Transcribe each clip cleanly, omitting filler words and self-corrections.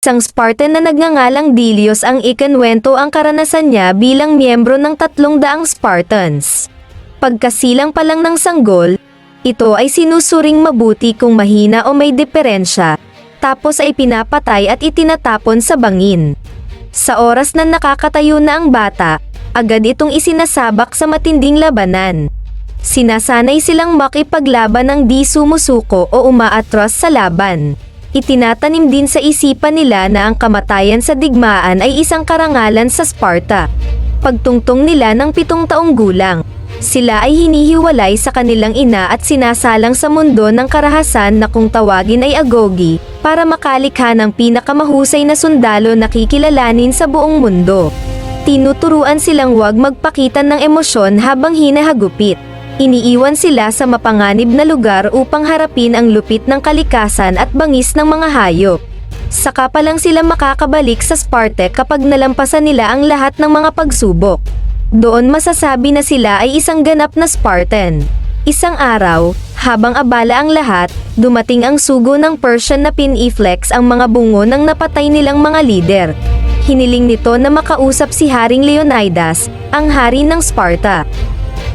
Isang Spartan na nagngangalang Dilios ang ikinwento ang karanasan niya bilang miyembro ng 300 Spartans. Pagkasilang pa lang ng sanggol, ito ay sinusuring mabuti kung mahina o may diferensya, tapos ay pinapatay at itinatapon sa bangin. Sa oras na nakakatayo na ang bata, agad itong isinasabak sa matinding labanan. Sinasanay silang makipaglaban ng di sumusuko o umaatras sa laban. Itinatanim din sa isipan nila na ang kamatayan sa digmaan ay isang karangalan sa Sparta. Pagtungtong nila ng 7 taong gulang, sila ay hinihiwalay sa kanilang ina at sinasalang sa mundo ng karahasan na kung tawagin ay agogi, para makalikha ng pinakamahusay na sundalo na kikilalanin sa buong mundo. Tinuturuan silang huwag magpakita ng emosyon habang hinahagupit. Iniiwan sila sa mapanganib na lugar upang harapin ang lupit ng kalikasan at bangis ng mga hayop. Saka pa lang sila makakabalik sa Sparta kapag nalampasan nila ang lahat ng mga pagsubok. Doon masasabi na sila ay isang ganap na Spartan. Isang araw, habang abala ang lahat, dumating ang sugo ng Persian na piniflex ang mga bungo ng napatay nilang mga lider. Hiniling nito na makausap si Haring Leonidas, ang hari ng Sparta.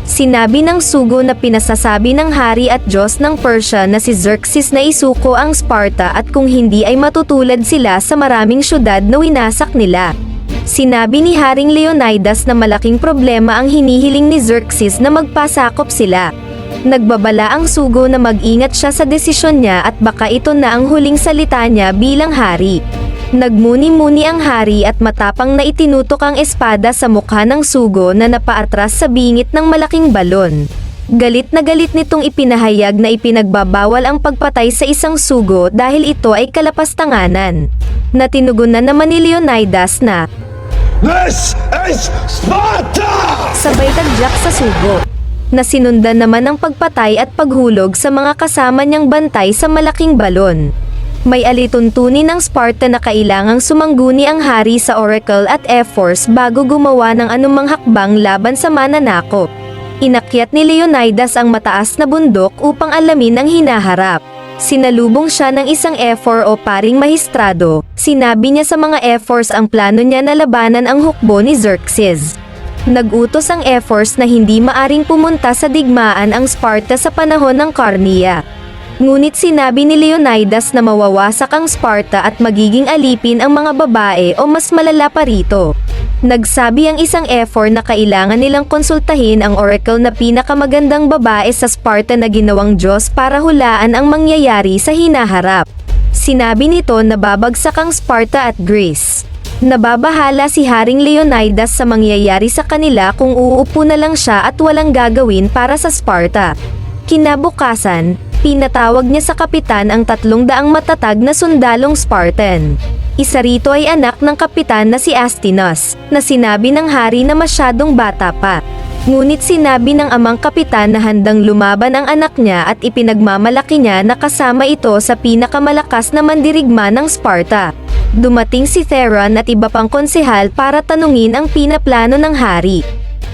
Sinabi ng sugo na pinasasabi ng hari at Diyos ng Persia na si Xerxes na isuko ang Sparta at kung hindi ay matutulad sila sa maraming syudad na winasak nila. Sinabi ni Haring Leonidas na malaking problema ang hinihiling ni Xerxes na magpasakop sila. Nagbabala ang sugo na mag-ingat siya sa desisyon niya at baka ito na ang huling salita niya bilang hari. Nagmuni-muni ang hari at matapang na itinutok ang espada sa mukha ng sugo na napaatras sa bingit ng malaking balon. Galit na galit nitong ipinahayag na ipinagbabawal ang pagpatay sa isang sugo dahil ito ay kalapastanganan. Natinugunan naman ni Leonidas na, "This is Sparta!" Sabay tagyak sa sugo. Nasinundan naman ang pagpatay at paghulog sa mga kasama niyang bantay sa malaking balon. May alituntunin ng Sparta na kailangang sumangguni ang hari sa Oracle at Force bago gumawa ng anumang hakbang laban sa mananakop. Inakyat ni Leonidas ang mataas na bundok upang alamin ang hinaharap. Sinalubong siya ng isang Ephor o paring mahistrado. Sinabi niya sa mga Ephors ang plano niya na labanan ang hukbo ni Xerxes. Nagutos ang Ephors na hindi maaring pumunta sa digmaan ang Sparta sa panahon ng Carnia. Ngunit sinabi ni Leonidas na mawawasak ang Sparta at magiging alipin ang mga babae o mas malala pa rito. Nagsabi ang isang Ephor na kailangan nilang konsultahin ang Oracle na pinakamagandang babae sa Sparta na ginawang Diyos para hulaan ang mangyayari sa hinaharap. Sinabi nito na babagsak ang Sparta at Greece. Nababahala si Haring Leonidas sa mangyayari sa kanila kung uupo na lang siya at walang gagawin para sa Sparta. Kinabukasan, pinatawag niya sa kapitan ang 300 matatag na sundalong Spartan. Isa rito ay anak ng kapitan na si Astinos, na sinabi ng hari na masyadong bata pa. Ngunit sinabi ng amang kapitan na handang lumaban ang anak niya at ipinagmamalaki niya na kasama ito sa pinakamalakas na mandirigma ng Sparta. Dumating si Theron at iba pang konsehal para tanungin ang pinaplano ng hari.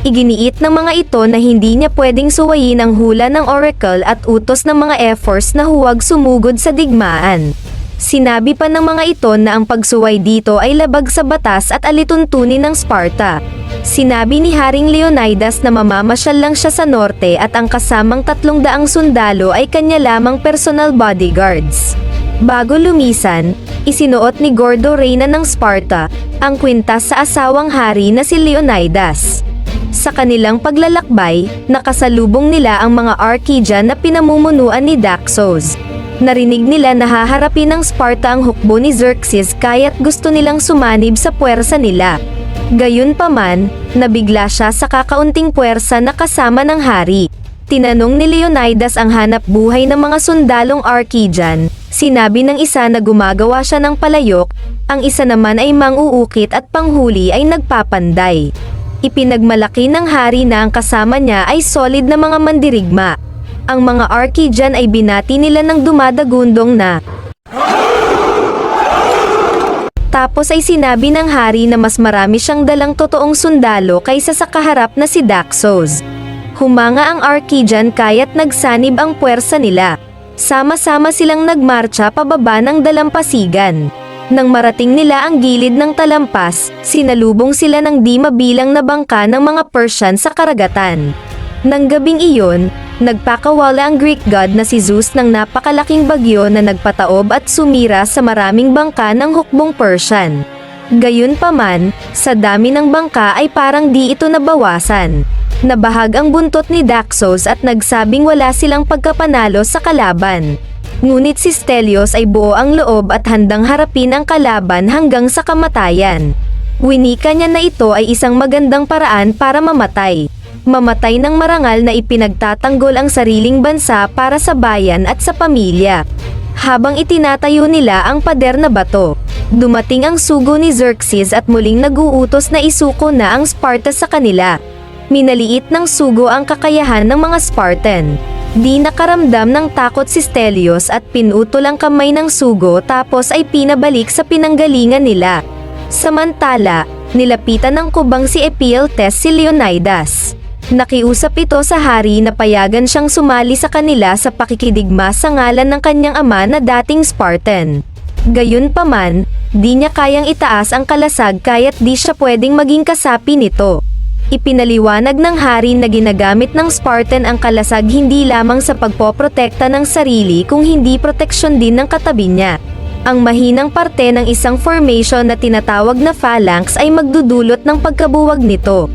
Iginiit ng mga ito na hindi niya pwedeng suwayin ang hula ng Oracle at utos ng mga Ephors na huwag sumugod sa digmaan. Sinabi pa ng mga ito na ang pagsuway dito ay labag sa batas at alituntunin ng Sparta. Sinabi ni Haring Leonidas na mamamasyal lang siya sa norte at ang kasamang 300 sundalo ay kanya lamang personal bodyguards. Bago lumisan, isinuot ni Gordo Reyna ng Sparta ang kwintas sa asawang hari na si Leonidas. Sa kanilang paglalakbay, nakasalubong nila ang mga Archidian na pinamumunuan ni Daxos. Narinig nila na haharapin ng Sparta ang hukbo ni Xerxes kaya't gusto nilang sumanib sa puwersa nila. Gayunpaman, nabigla siya sa kakaunting puwersa na kasama ng hari. Tinanong ni Leonidas ang hanap buhay ng mga sundalong Archidian. Sinabi ng isa na gumagawa siya ng palayok, ang isa naman ay manguukit at panghuli ay nagpapanday. Ipinagmalaki ng hari na ang kasama niya ay solid na mga mandirigma. Ang mga Archidian ay binati nila ng dumadagundong na. Tapos ay sinabi ng hari na mas marami siyang dalang totoong sundalo kaysa sa kaharap na si Daxos. Humanga ang Archidian kaya't nagsanib ang puwersa nila. Sama-sama silang nagmarcha pababa ng dalampasigan. Nang marating nila ang gilid ng talampas, sinalubong sila ng di mabilang na bangka ng mga Persian sa karagatan. Nang gabing iyon, nagpakawala ang Greek god na si Zeus ng napakalaking bagyo na nagpataob at sumira sa maraming bangka ng hukbong Persian. Gayunpaman, sa dami ng bangka ay parang di ito nabawasan. Nabahag ang buntot ni Daxos at nagsabing wala silang pagkapanalo sa kalaban. Ngunit si Stelios ay buo ang loob at handang harapin ang kalaban hanggang sa kamatayan. Winika niya na ito ay isang magandang paraan para mamatay. Mamatay ng marangal na ipinagtatanggol ang sariling bansa para sa bayan at sa pamilya. Habang itinatayo nila ang pader na bato, dumating ang sugo ni Xerxes at muling nag-uutos na isuko na ang Sparta sa kanila. Minaliit ng sugo ang kakayahan ng mga Spartan. Di nakaramdam ng takot si Stelios at pinutol ang kamay ng sugo tapos ay pinabalik sa pinanggalingan nila. Samantala, nilapitan ng kubang si Ephialtes si Leonidas. Nakiusap ito sa hari na payagan siyang sumali sa kanila sa pakikidigma sa ngalan ng kanyang ama na dating Spartan. Gayunpaman, di niya kayang itaas ang kalasag kaya't di siya pwedeng maging kasapi nito. Ipinaliwanag ng hari na ginagamit ng Spartan ang kalasag hindi lamang sa pagpoprotekta ng sarili kung hindi proteksyon din ng katabi niya. Ang mahinang parte ng isang formation na tinatawag na phalanx ay magdudulot ng pagkabuwag nito.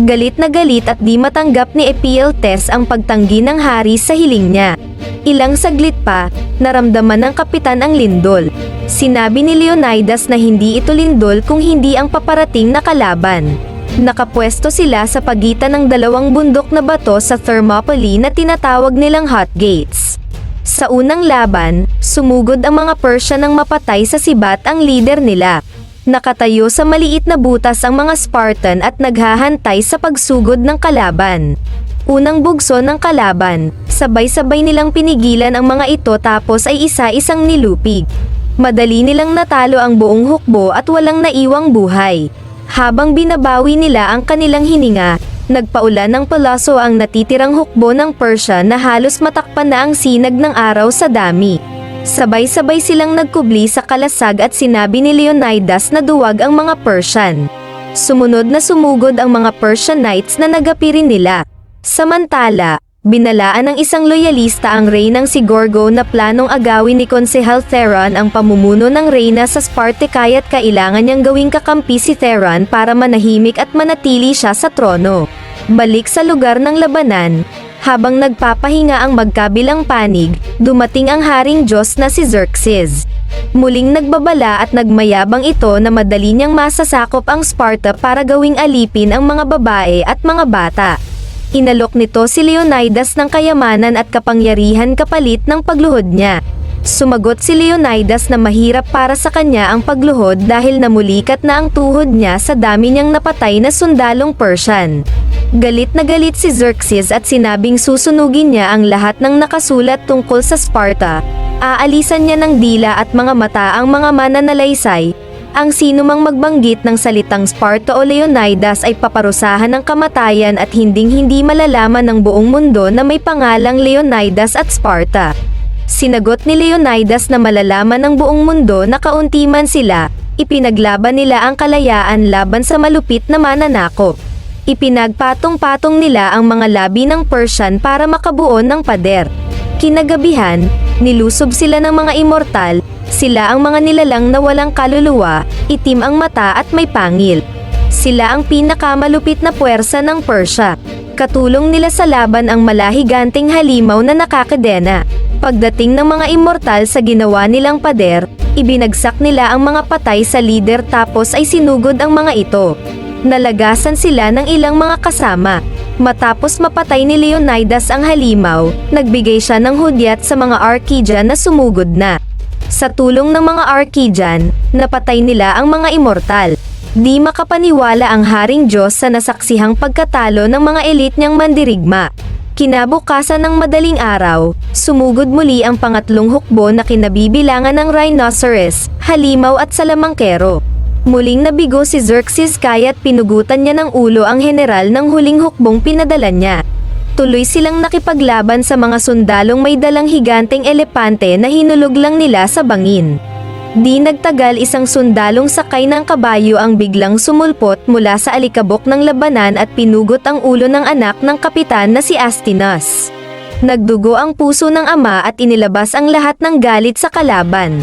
Galit na galit at di matanggap ni Ephialtes ang pagtanggi ng hari sa hiling niya. Ilang saglit pa, naramdaman ng kapitan ang lindol. Sinabi ni Leonidas na hindi ito lindol kung hindi ang paparating na kalaban. Nakapwesto sila sa pagitan ng dalawang bundok na bato sa Thermopylae na tinatawag nilang Hot Gates. Sa unang laban, sumugod ang mga Persian nang mapatay sa sibat ang leader nila. Nakatayo sa maliit na butas ang mga Spartan at naghahantay sa pagsugod ng kalaban. Unang bugso ng kalaban, sabay-sabay nilang pinigilan ang mga ito tapos ay isa-isang nilupig. Madali nilang natalo ang buong hukbo at walang naiwang buhay. Habang binabawi nila ang kanilang hininga, nagpaulan ng palaso ang natitirang hukbo ng Persia na halos matakpan na ang sinag ng araw sa dami. Sabay-sabay silang nagkubli sa kalasag at sinabi ni Leonidas na duwag ang mga Persian. Sumunod na sumugod ang mga Persian knights na nagapirin nila. Samantala, binalaan ng isang loyalista ang reynang si Gorgo na planong agawin ni Konsehal Theron ang pamumuno ng reyna sa Sparta kaya't kailangan niyang gawing kakampi si Theron para manahimik at manatili siya sa trono. Balik sa lugar ng labanan, habang nagpapahinga ang magkabilang panig, dumating ang haring Diyos na si Xerxes. Muling nagbabala at nagmayabang ito na madali niyang masasakop ang Sparta para gawing alipin ang mga babae at mga bata. Inalok nito si Leonidas ng kayamanan at kapangyarihan kapalit ng pagluhod niya. Sumagot si Leonidas na mahirap para sa kanya ang pagluhod dahil namulikat na ang tuhod niya sa dami niyang napatay na sundalong Persian. Galit na galit si Xerxes at sinabing susunugin niya ang lahat ng nakasulat tungkol sa Sparta. Aalisan niya ng dila at mga mata ang mga mananalaysay. Ang sinumang magbanggit ng salitang Sparta o Leonidas ay paparusahan ng kamatayan at hinding-hindi malalaman ng buong mundo na may pangalang Leonidas at Sparta. Sinagot ni Leonidas na malalaman ng buong mundo na kaunti man sila, ipinaglaban nila ang kalayaan laban sa malupit na mananakop. Ipinagpatong-patong nila ang mga labi ng Persian para makabuo ng pader. Kinagabihan, nilusob sila ng mga immortal. Sila ang mga nilalang na walang kaluluwa, itim ang mata at may pangil. Sila ang pinakamalupit na puwersa ng Persia. Katulong nila sa laban ang malahiganting halimaw na nakakadena. Pagdating ng mga immortal sa ginawa nilang pader, ibinagsak nila ang mga patay sa leader tapos ay sinugod ang mga ito. Nalagasan sila ng ilang mga kasama. Matapos mapatay ni Leonidas ang halimaw, nagbigay siya ng hudyat sa mga Archidian na sumugod na. Sa tulong ng mga Archidian, napatay nila ang mga immortal. Di makapaniwala ang haring Diyos sa nasaksihang pagkatalo ng mga elite niyang mandirigma. Kinabukasan ng madaling araw, sumugod muli ang pangatlong hukbo na kinabibilangan ng rhinoceros, halimaw at salamangkero. Muling nabigo si Xerxes kaya't pinugutan niya ng ulo ang general ng huling hukbong pinadala niya. Tuloy silang nakipaglaban sa mga sundalong may dalang higanteng elepante na hinulog lang nila sa bangin. Di nagtagal isang sundalong sakay ng kabayo ang biglang sumulpot mula sa alikabok ng labanan at pinugot ang ulo ng anak ng kapitan na si Astinos. Nagdugo ang puso ng ama at inilabas ang lahat ng galit sa kalaban.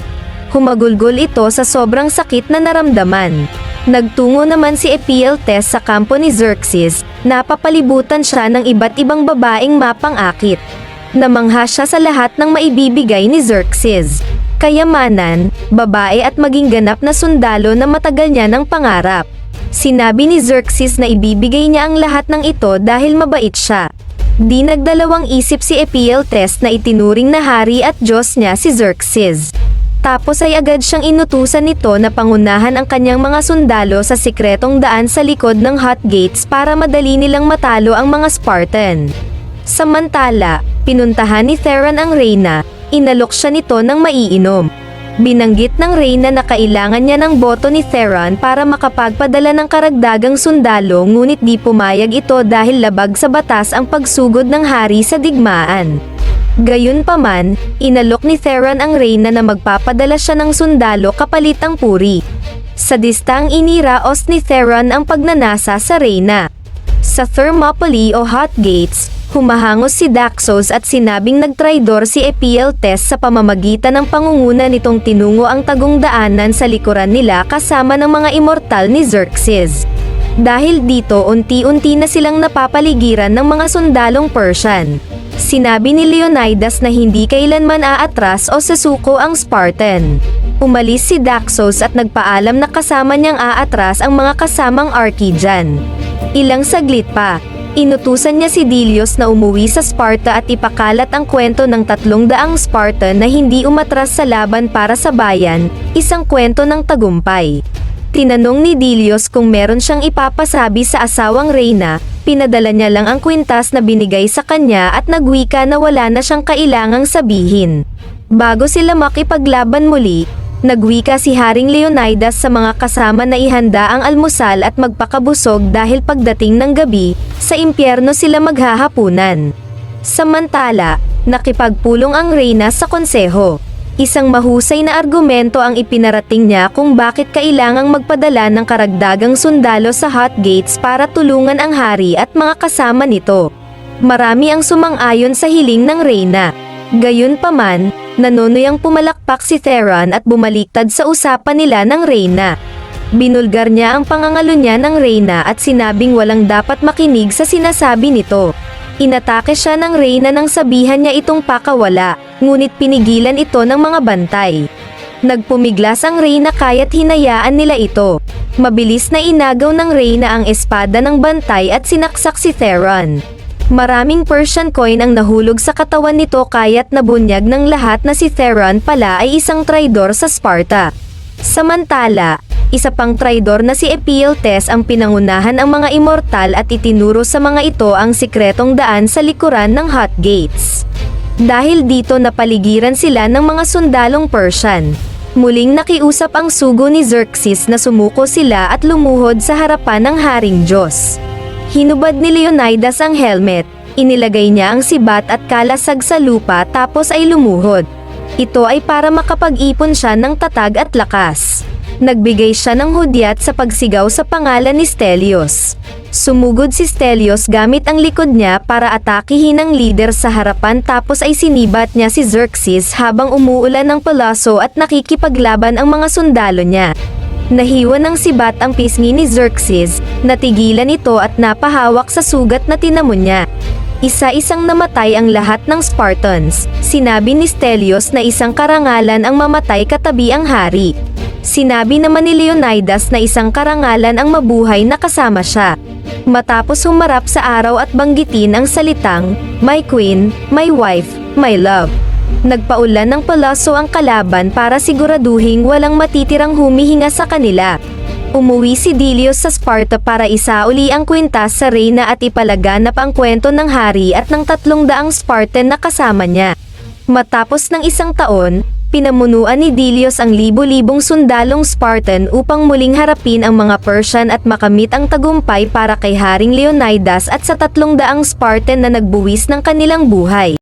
Humagulgol ito sa sobrang sakit na naramdaman. Nagtungo naman si Ephialtes sa kampo ni Xerxes, napapalibutan siya ng iba't ibang babaeng mapang-akit. Namangha siya sa lahat ng maibibigay ni Xerxes. Kayamanan, babae at maging ganap na sundalo na matagal niya ng pangarap. Sinabi ni Xerxes na ibibigay niya ang lahat ng ito dahil mabait siya. Di nagdalawang isip si Ephialtes na itinuring na hari at Diyos niya si Xerxes. Tapos ay agad siyang inutusan nito na pangunahan ang kanyang mga sundalo sa sikretong daan sa likod ng Hot Gates para madali nilang matalo ang mga Spartan. Samantala, pinuntahan ni Theron ang reyna. Inalok siya nito ng maiinom. Binanggit ng reyna na kailangan niya ng boto ni Theron para makapagpadala ng karagdagang sundalo, ngunit di pumayag ito dahil labag sa batas ang pagsugod ng hari sa digmaan. Gayunpaman, inalok ni Theron ang reyna na magpapadala siya ng sundalo kapalit ang puri. Sa distang iniraos ni Theron ang pagnanasa sa reyna. Sa Thermopylae o Hot Gates, humahangos si Daxos at sinabing nagtraidor si Ephialtes sa pamamagitan ng pangunguna nitong tinungo ang tagong daanan sa likuran nila kasama ng mga immortal ni Xerxes. Dahil dito unti-unti na silang napapaligiran ng mga sundalong Persian. Sinabi ni Leonidas na hindi kailanman aatras o sasuko ang Spartan. Umalis si Daxos at nagpaalam na kasama niyang aatras ang mga kasamang Archidian. Ilang saglit pa, inutusan niya si Dilios na umuwi sa Sparta at ipakalat ang kwento ng 300 Spartan na hindi umatras sa laban para sa bayan, isang kwento ng tagumpay. Tinanong ni Dilios kung meron siyang ipapasabi sa asawang reyna, pinadala niya lang ang kwintas na binigay sa kanya at nagwika na wala na siyang kailangang sabihin. Bago sila makipaglaban muli, nagwika si Haring Leonidas sa mga kasama na ihanda ang almusal at magpakabusog dahil pagdating ng gabi, sa impyerno sila maghahapunan. Samantala, nakipagpulong ang reyna sa konseho. Isang mahusay na argumento ang ipinarating niya kung bakit kailangang magpadala ng karagdagang sundalo sa Hot Gates para tulungan ang hari at mga kasama nito. Marami ang sumang-ayon sa hiling ng reyna. Gayunpaman, nanunuyang pumalakpak si Theron at bumaliktad sa usapan nila ng reyna. Binulgar niya ang pangangalo niya ng reyna at sinabing walang dapat makinig sa sinasabi nito. Inatake siya ng reyna nang sabihan niya itong pakawala, ngunit pinigilan ito ng mga bantay. Nagpumiglas ang reyna kaya't hinayaan nila ito. Mabilis na inagaw ng reyna ang espada ng bantay at sinaksak si Theron. Maraming Persian coin ang nahulog sa katawan nito kaya't nabunyag ng lahat na si Theron pala ay isang traidor sa Sparta. Samantala, isa pang traidor na si Ephialtes ang pinangunahan ang mga immortal at itinuro sa mga ito ang sikretong daan sa likuran ng Hot Gates. Dahil dito napaligiran sila ng mga sundalong Persian. Muling nakiusap ang sugo ni Xerxes na sumuko sila at lumuhod sa harapan ng Haring Diyos. Hinubad ni Leonidas ang helmet, inilagay niya ang sibat at kalasag sa lupa tapos ay lumuhod. Ito ay para makapag-ipon siya ng tatag at lakas. Nagbigay siya ng hudyat sa pagsigaw sa pangalan ni Stelios. Sumugod si Stelios gamit ang likod niya para atakihin ang leader sa harapan tapos ay sinibat niya si Xerxes habang umuulan ng palaso at nakikipaglaban ang mga sundalo niya. Nahiwa ng sibat ang pisngi ni Xerxes, natigilan ito at napahawak sa sugat na tinamo niya. Isa-isang namatay ang lahat ng Spartans. Sinabi ni Stelios na isang karangalan ang mamatay katabi ang hari. Sinabi naman ni Leonidas na isang karangalan ang mabuhay na kasama siya. Matapos humarap sa araw at banggitin ang salitang, "My queen, my wife, my love." Nagpaulan ng palaso ang kalaban para siguraduhing walang matitirang humihinga sa kanila. Umuwi si Dilios sa Sparta para isauli ang kwintas sa reyna at ipalaganap ang kwento ng hari at ng 300 Spartan na kasama niya. Matapos ng isang taon, pinamunuan ni Dilios ang libo-libong sundalong Spartan upang muling harapin ang mga Persian at makamit ang tagumpay para kay Haring Leonidas at sa 300 Spartan na nagbuwis ng kanilang buhay.